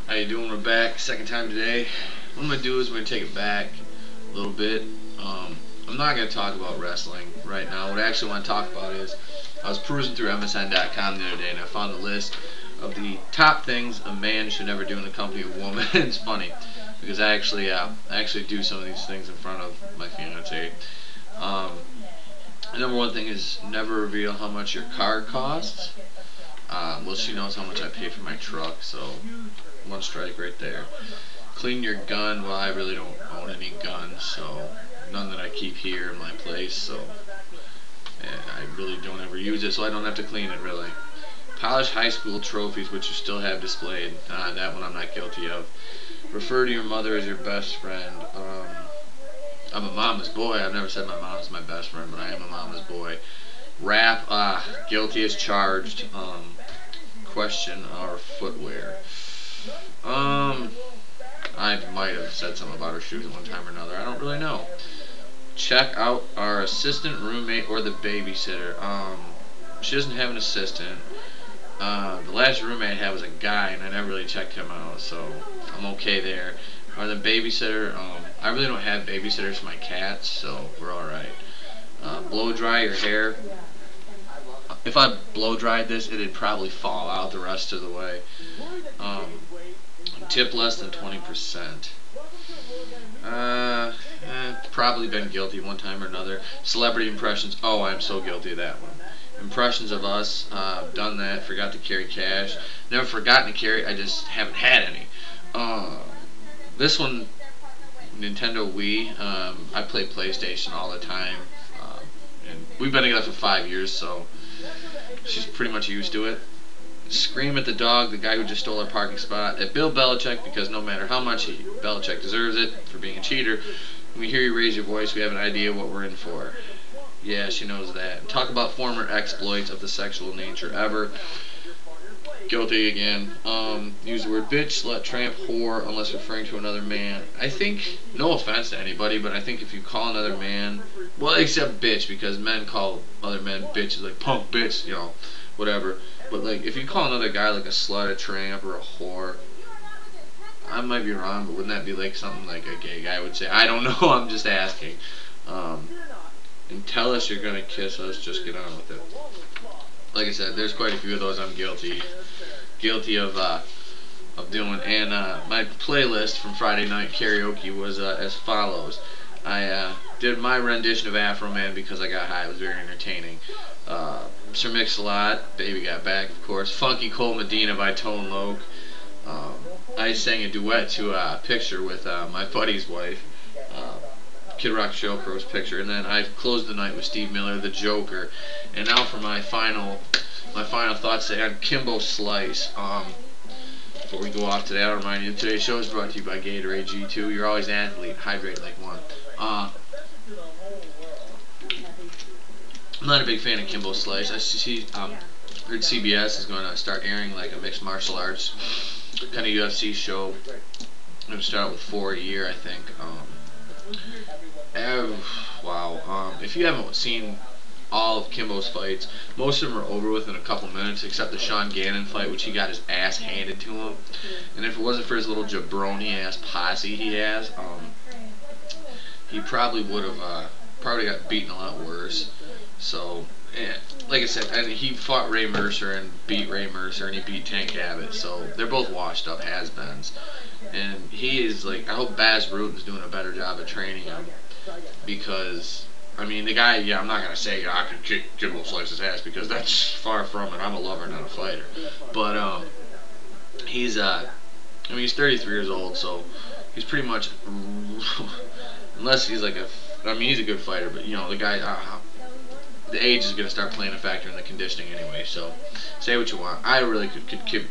How you doing? We're back, second time today. What I'm gonna do is we're gonna take it back a little bit. I'm not gonna talk about wrestling right now. What I actually want to talk about is I was perusing through MSN.com the other day and I found a list of the top things a man should never do in the company of a woman. It's funny because I actually do some of these things in front of my fiance. Um, the number one thing is never reveal how much your car costs. Well, she knows how much I pay for my truck, so one strike right there. Clean your gun. Well, I really don't own any guns, so none that I keep here in my place, so I really don't ever use it, so I don't have to clean it really. Polish high school trophies, which you still have displayed. That one I'm not guilty of. Refer to your mother as your best friend. I'm a mama's boy. I've never said my mom's my best friend, but I am a mama's boy. Rap, guilty as charged. Question our footwear. I might have said something about her shoes at one time or another. I don't really know. Check out our assistant, roommate, or the babysitter. She doesn't have an assistant. The last roommate I had was a guy, and I never really checked him out, so I'm okay there. Or the babysitter, I really don't have babysitters for my cats, so we're alright. Blow dry your hair. If I blow dried this, it'd probably fall out the rest of the way. Tip less than 20%. Probably been guilty one time or another. Celebrity impressions. Oh, I'm so guilty of that one. Impressions of us. Done that. Forgot to carry cash. Never forgotten to carry. I just haven't had any. This one, Nintendo Wii. I play PlayStation all the time. And we've been together for 5 years, so she's pretty much used to it. Scream at the dog, the guy who just stole our parking spot, at Bill Belichick, because no matter how much Belichick deserves it for being a cheater, when we hear you raise your voice, we have an idea what we're in for. Yeah, she knows that. Talk about former exploits of the sexual nature ever. Guilty again. Use the word bitch, slut, tramp, whore, unless referring to another man. I think, no offense to anybody, but I think if you call another man, well, except bitch, because men call other men bitches, like punk bitch, you know, whatever. But like, if you call another guy like a slut, a tramp, or a whore, I might be wrong, but wouldn't that be like something like a gay guy would say? I don't know. I'm just asking. And tell us you're gonna kiss us. Just get on with it. Like I said, there's quite a few of those I'm guilty of doing. And my playlist from Friday night karaoke was as follows. I did my rendition of Afro Man because I got high. It was very entertaining. Sir Mix-a-Lot, Baby Got Back, of course. Funky Cole Medina by Tone Loc. I sang a duet to a picture with my buddy's wife, Kid Rock Showcrow's Picture, and then I closed the night with Steve Miller, the Joker. And now for my final thoughts today on KimboSlice. Before we go off today, I'll remind you today's show is brought to you by Gatorade G2. You're always an athlete. Hydrate like one. I'm not a big fan of KimboSlice. I see, heard CBS is going to start airing like a mixed martial arts kind of UFC show. I'm going to start with 4 a year, I think. Wow. If you haven't seen all of Kimbo's fights, most of them are over within a couple minutes, except the Sean Gannon fight, which he got his ass handed to him. And if it wasn't for his little jabroni-ass posse he has, he probably would have probably got beaten a lot worse. So, yeah, like I said, and he fought Ray Mercer and beat Ray Mercer, and he beat Tank Abbott. So they're both washed up has-beens. And he is like, I hope Baz Rutan's doing a better job of training him, because I mean, the guy, yeah, I'm not going to say I could kick KimboSlice's ass, because that's far from it. I'm a lover, not a fighter. But, he's, I mean, he's 33 years old, so he's pretty much, unless he's like I mean, he's a good fighter, but, you know, the guy, the age is going to start playing a factor in the conditioning anyway, so say what you want. I really could give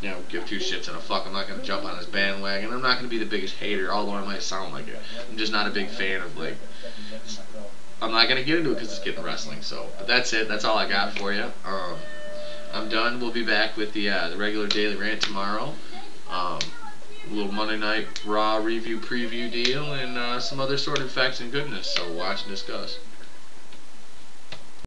two shits and a fuck. I'm not going to jump on his bandwagon. I'm not going to be the biggest hater, although I might sound like it. I'm just not a big fan of, like, I'm not going to get into it because it's getting wrestling, so, but that's it. That's all I got for you. I'm done. We'll be back with the regular daily rant tomorrow. A little Monday Night Raw review preview deal, and some other sort of facts and goodness, so watch and discuss.